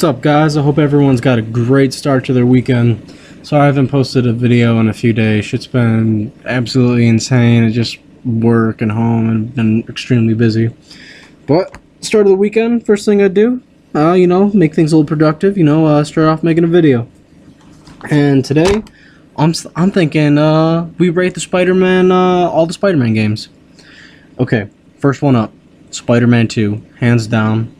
What's up, guys? I hope everyone's got a great start to their weekend. Sorry I haven't posted a video in a few days. Shit's been absolutely insane. It's just work and home and been extremely busy. But start of the weekend, first thing I do, make things a little productive. Start off making a video. And today, I'm thinking we rate the Spider-Man, all the Spider-Man games. Okay, first one up, Spider-Man 2, hands down.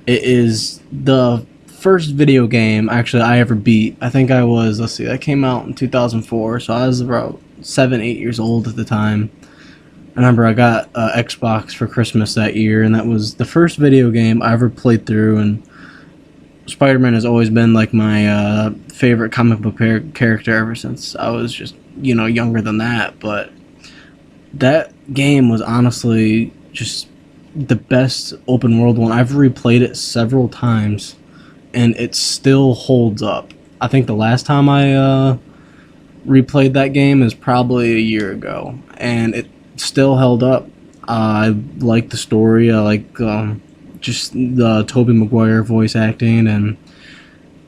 It is the first video game actually I ever beat. I think I was, that came out in 2004, so I was about 7-8 years old at the time. I remember I got an Xbox for Christmas that year, and that was the first video game I ever played through, and Spider-Man has always been like my favorite comic book character ever since I was just, younger than that. But that game was honestly just the best open world one. I've replayed it several times and it still holds up. I think the last time I replayed that game is probably a year ago and it still held up. I like the story. I like just the Tobey Maguire voice acting and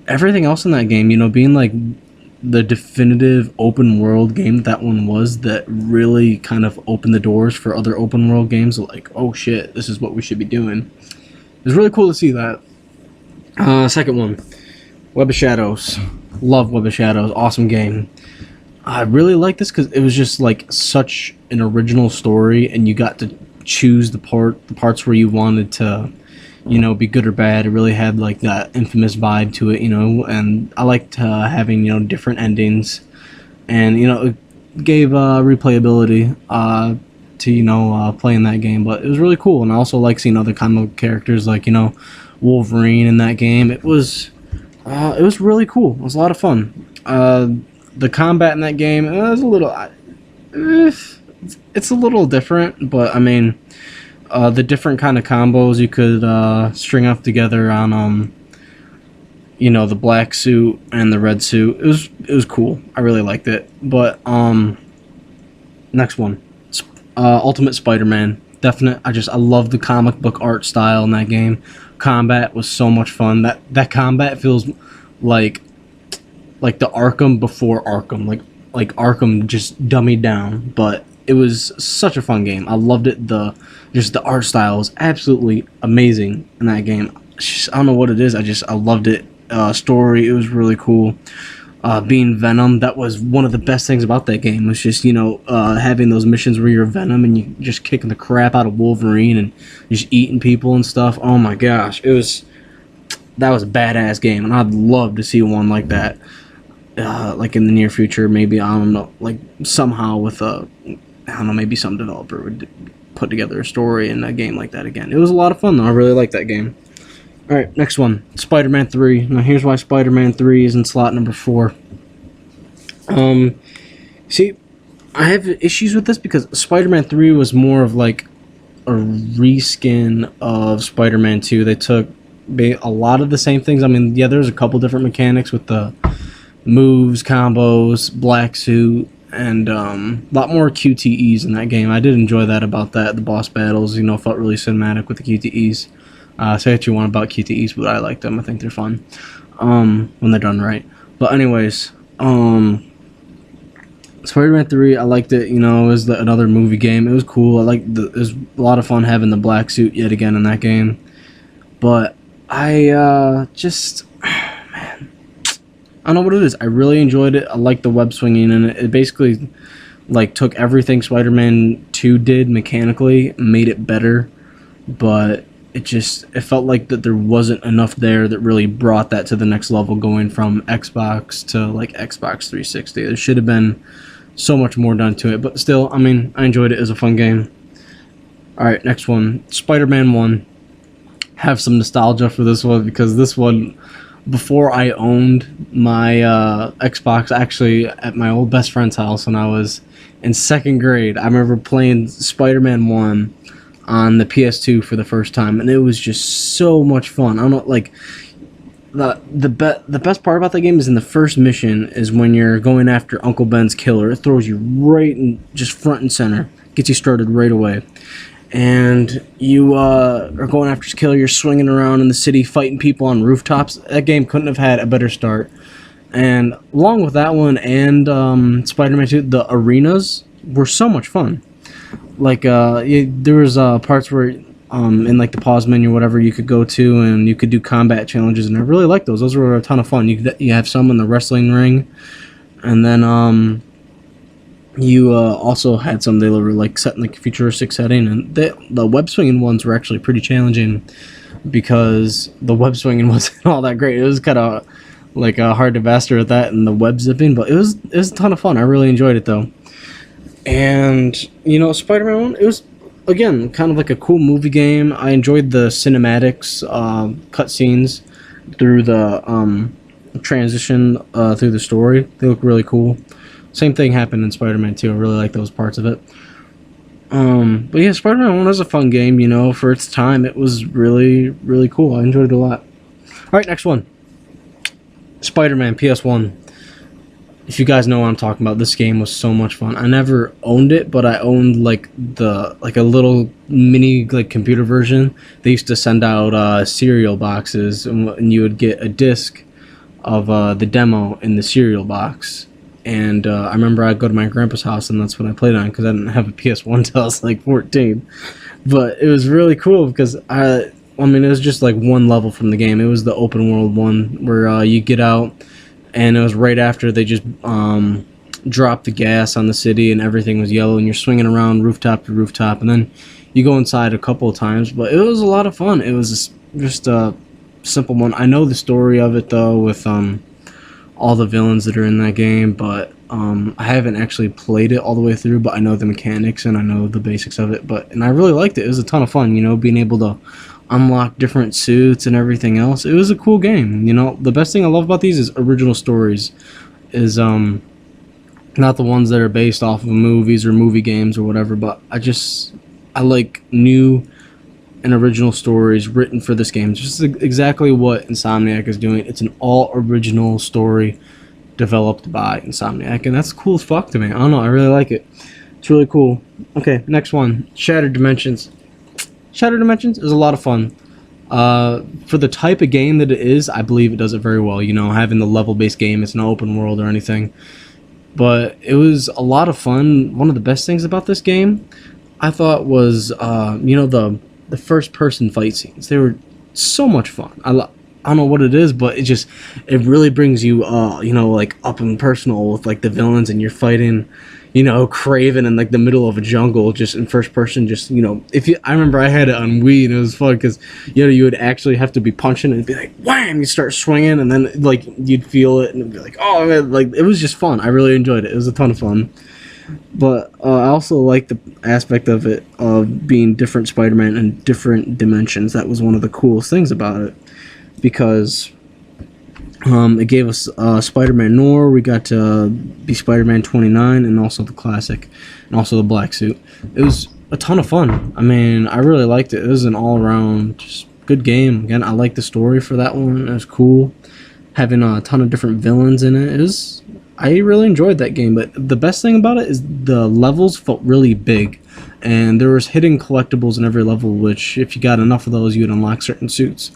everything else in that game, being like the definitive open world game that one was, that really kind of opened the doors for other open world games. Like, oh shit, this is what we should be doing. It was really cool to see that. Second one, Web of Shadows. Love Web of Shadows. Awesome game. I really like this because it was just like such an original story, and you got to choose the parts where you wanted to, be good or bad. It really had like that Infamous vibe to it, and I liked having, different endings, and, it gave replayability to, playing that game. But it was really cool, and I also like seeing other comic book characters like, Wolverine in that game. It was really cool. It was a lot of fun. The combat in that game, it was a little, it's a little different, but I mean, the different kind of combos you could string up together on the black suit and the red suit. It was cool. I really liked it. But next one, Ultimate Spider-Man. Definite. I love the comic book art style in that game. Combat was so much fun. That combat feels like the Arkham before Arkham, like Arkham just dummied down, but it was such a fun game. I loved it. The art style was absolutely amazing in that game. I don't know what it is. I loved it. Story, it was really cool. Being Venom, that was one of the best things about that game. Was just having those missions where you're Venom and you just kicking the crap out of Wolverine and just eating people and stuff. Oh my gosh, that was a badass game, and I'd love to see one like that. Like in the near future, maybe, I don't know, like somehow with maybe some developer would put together a story in a game like that again. It was a lot of fun though. I really liked that game. Alright, next one, Spider-Man 3. Now here's why Spider-Man 3 is in slot number 4. See, I have issues with this because Spider-Man 3 was more of like a reskin of Spider-Man 2. They took a lot of the same things. I mean, yeah, there's a couple different mechanics with the moves, combos, black suit, and a lot more QTEs in that game. I did enjoy that about that. The boss battles, felt really cinematic with the QTEs. Say what you want about QTEs, but I like them. I think they're fun when they're done right. But anyways, Spider-Man 3, I liked it. It was another movie game. It was cool. It was a lot of fun having the black suit yet again in that game. But I man, I don't know what it is. I really enjoyed it. I liked the web swinging, and it basically took everything Spider-Man 2 did mechanically, made it better, but it felt like that there wasn't enough there that really brought that to the next level, going from Xbox to Xbox 360. There should have been so much more done to it, but still, I mean, I enjoyed it as a fun game. Alright, next one, Spider-Man 1. Have some nostalgia for this one because this one, before I owned my Xbox, actually at my old best friend's house when I was in 2nd grade, I remember playing Spider-Man 1 on the PS2 for the first time, and it was just so much fun. I don't know, the best part about that game is in the first mission is when you're going after Uncle Ben's killer. It throws you right in just front and center, gets you started right away. and you are going after this killer. You're swinging around in the city, fighting people on rooftops. That game couldn't have had a better start. And along with that one and Spider-Man 2, the arenas were so much fun. Like there was parts where in like the pause menu or whatever you could go to and you could do combat challenges, and I really liked those. Those were a ton of fun. You have some in the wrestling ring, and then you also had some that were like set in like a futuristic setting, and the web swinging ones were actually pretty challenging because the web swinging wasn't all that great. It was kind of like hard to master at that and the web zipping, but it was a ton of fun. I really enjoyed it though. And Spider-Man 1, it was again kind of like a cool movie game. I enjoyed the cinematics, cutscenes through the transition through the story. They look really cool. Same thing happened in Spider-Man 2. I really like those parts of it. But yeah, Spider-Man 1 was a fun game. For its time, it was really, really cool. I enjoyed it a lot. All right, next one. Spider-Man PS1. If you guys know what I'm talking about, this game was so much fun. I never owned it, but I owned like a little mini like computer version. They used to send out cereal boxes, and you would get a disc of the demo in the cereal box. And I remember I'd go to my grandpa's house, and that's what I played on because I didn't have a PS1 until I was like 14. But it was really cool because it was just like one level from the game. It was the open world one where you get out, and it was right after they just dropped the gas on the city and everything was yellow, and you're swinging around rooftop to rooftop, and then you go inside a couple of times. But it was a lot of fun. It was just a simple one. I know the story of it though with all the villains that are in that game, but I haven't actually played it all the way through, but I know the mechanics and I know the basics of it. And I really liked it. It was a ton of fun, being able to unlock different suits and everything else. It was a cool game. The best thing I love about these is original stories, is not the ones that are based off of movies or movie games or whatever, but I like new and original stories written for this game. It's just exactly what Insomniac is doing. It's an all original story developed by Insomniac, and that's cool as fuck to me. I don't know, I really like it. It's really cool. Okay, next one. Shattered Dimensions. Shattered Dimensions is a lot of fun. For the type of game that it is, I believe it does it very well. Having the level-based game, it's not open world or anything. But it was a lot of fun. One of the best things about this game, I thought, was the first-person fight scenes. They were so much fun. I don't know what it is, but it really brings you, like up and personal with like the villains, and you're fighting, Kraven in like the middle of a jungle, just in first person. I remember I had it on Wii, and it was fun because you would actually have to be punching and it'd be like wham, you start swinging, and then like you'd feel it and it'd be like, oh man, like it was just fun. I really enjoyed it. It was a ton of fun. But I also like the aspect of it of being different Spider-Man in different dimensions. That was one of the coolest things about it, because it gave us Spider-Man Noir. We got to be Spider-Man 29, and also the classic, and also the black suit. It was a ton of fun. I really liked it. It was an all-around just good game. Again, I liked the story for that one. It was cool. Having a ton of different villains in it. I really enjoyed that game, but the best thing about it is the levels felt really big, and there was hidden collectibles in every level, which if you got enough of those, you would unlock certain suits.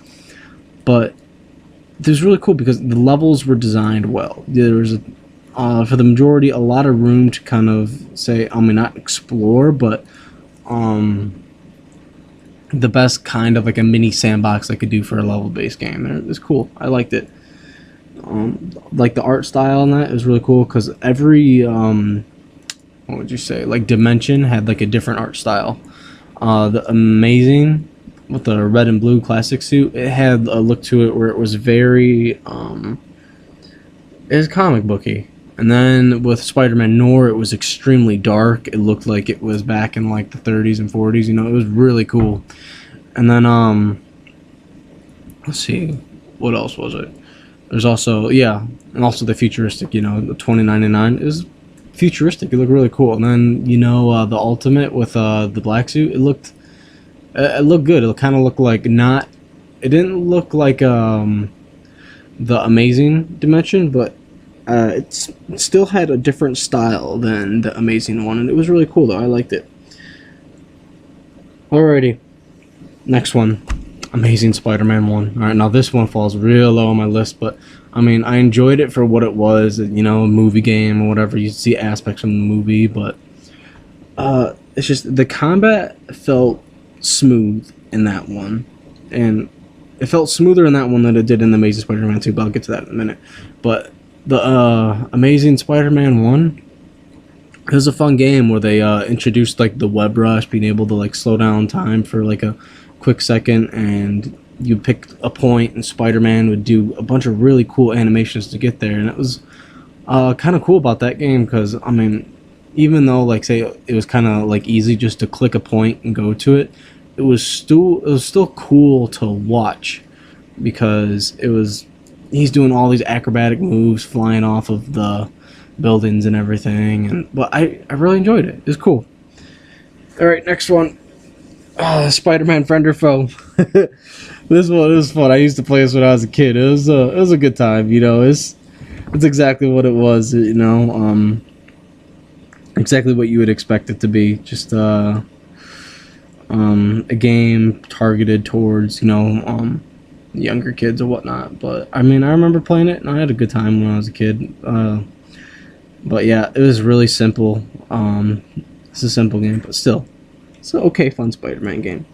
But it was really cool because the levels were designed well. There was, for the majority, a lot of room to kind of say, not explore, but the best kind of like a mini sandbox I could do for a level-based game. It was cool. I liked it. Like the art style on that is really cool because every what would you say, like dimension had like a different art style. The Amazing with the red and blue classic suit, it had a look to it where it was very it was comic booky. And then with Spider-Man Noir, it was extremely dark. It looked like it was back in like the 30s and 40s. It was really cool. And then let's see, what else was it? There's also, and also the futuristic, the 2099 is futuristic. It looked really cool. And then, the Ultimate with the black suit, it looked good. It kind of looked like it didn't look like the Amazing Dimension, but it still had a different style than the Amazing one. And it was really cool, though. I liked it. Alrighty, next one, Amazing Spider-Man 1. Alright, now this one falls real low on my list, but I mean, I enjoyed it for what it was, you know, a movie game or whatever. You see aspects from the movie, but it's just the combat felt smooth in that one, and it felt smoother in that one than it did in the Amazing Spider-Man 2, but I'll get to that in a minute. But the Amazing Spider-Man 1, it was a fun game where they introduced like the web rush, being able to like slow down time for like a quick second, and you pick a point and Spider-Man would do a bunch of really cool animations to get there. And it was kind of cool about that game because, I mean, even though like say it was kind of like easy just to click a point and go to it, it was still cool to watch because he's doing all these acrobatic moves, flying off of the buildings and everything, and but I really enjoyed it. It was cool. All right, next one. Spider-Man Friend or Foe. This one is fun. I used to play this when I was a kid. It was a good time. You know, it's exactly what it was. You know, exactly what you would expect it to be. Just a game targeted towards, you know, younger kids or whatnot. But I mean, I remember playing it and I had a good time when I was a kid. But yeah, it was really simple. It's a simple game, but still, it's an okay, fun Spider-Man game.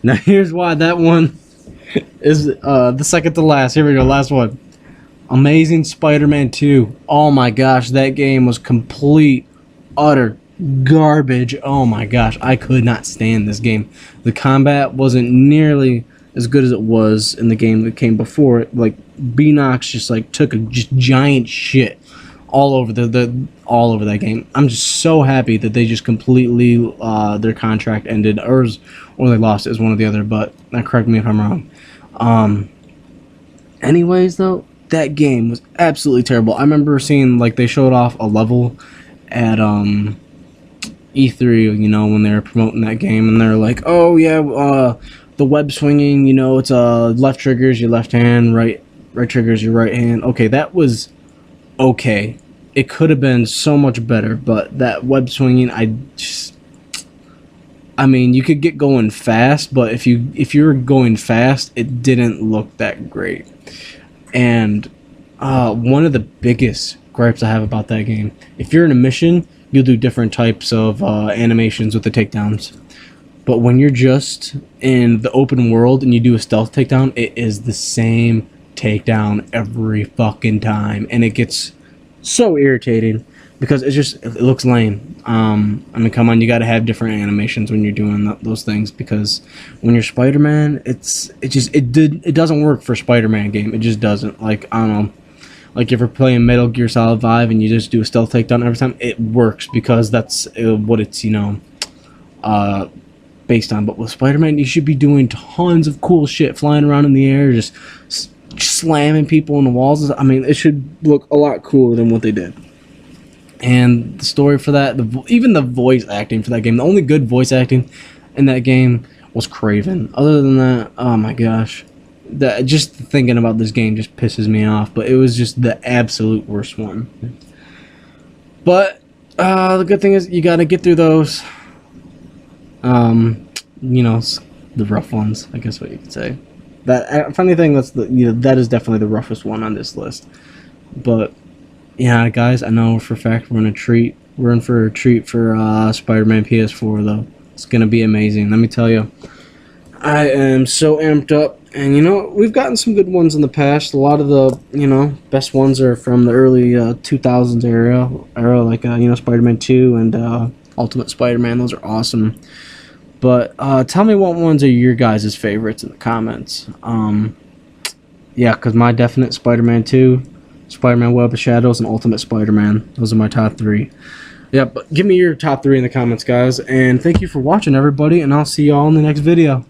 Now here's why that one is the second to last. Here we go, last one. Amazing Spider-Man 2. Oh my gosh, that game was complete, utter garbage. Oh my gosh, I could not stand this game. The combat wasn't nearly as good as it was in the game that came before it. Like, Beanox just like took a giant shit all over all over that game. I'm just so happy that they just completely their contract ended, or they lost it, as one or the other. But correct me if I'm wrong. Anyways, though, that game was absolutely terrible. I remember seeing like they showed off a level at E3, you know, when they were promoting that game, and they're like, oh yeah, the web swinging, you know, it's left triggers your left hand, right triggers your right hand. Okay, that was okay. It could have been so much better, but that web swinging, I mean, you could get going fast, but if you were going fast, it didn't look that great. And one of the biggest gripes I have about that game, if you're in a mission, you'll do different types of animations with the takedowns. But when you're just in the open world and you do a stealth takedown, it is the same takedown every fucking time, and it gets so irritating because it looks lame. I mean, come on, you got to have different animations when you're doing those things, because when you're Spider-Man, it doesn't work for a Spider-Man game. It just doesn't. Like, I don't know, like if you're playing Metal Gear Solid 5 and you just do a stealth takedown every time, it works because that's what it's, you know, based on. But with Spider-Man, you should be doing tons of cool shit, flying around in the air, just slamming people in the walls. I mean, it should look a lot cooler than what they did. And the story for that, even the voice acting for that game, the only good voice acting in that game was Kraven. Other than that, oh my gosh, just thinking about this game just pisses me off. But it was just the absolute worst one. But the good thing is you got to get through those. You know, the rough ones, I guess what you could say. That funny thing, that is definitely the roughest one on this list. But yeah, guys, I know for a fact we're in for a treat for Spider-Man PS4 though. It's gonna be amazing. Let me tell you, I am so amped up. And you know, we've gotten some good ones in the past. A lot of the, you know, best ones are from the early 2000s era, like you know, Spider-Man 2 and Ultimate Spider-Man. Those are awesome. But tell me what ones are your guys' favorites in the comments. Yeah, because my definite Spider-Man 2, Spider-Man Web of Shadows, and Ultimate Spider-Man. Those are my top 3. Yeah, but give me your top 3 in the comments, guys. And thank you for watching, everybody. And I'll see you all in the next video.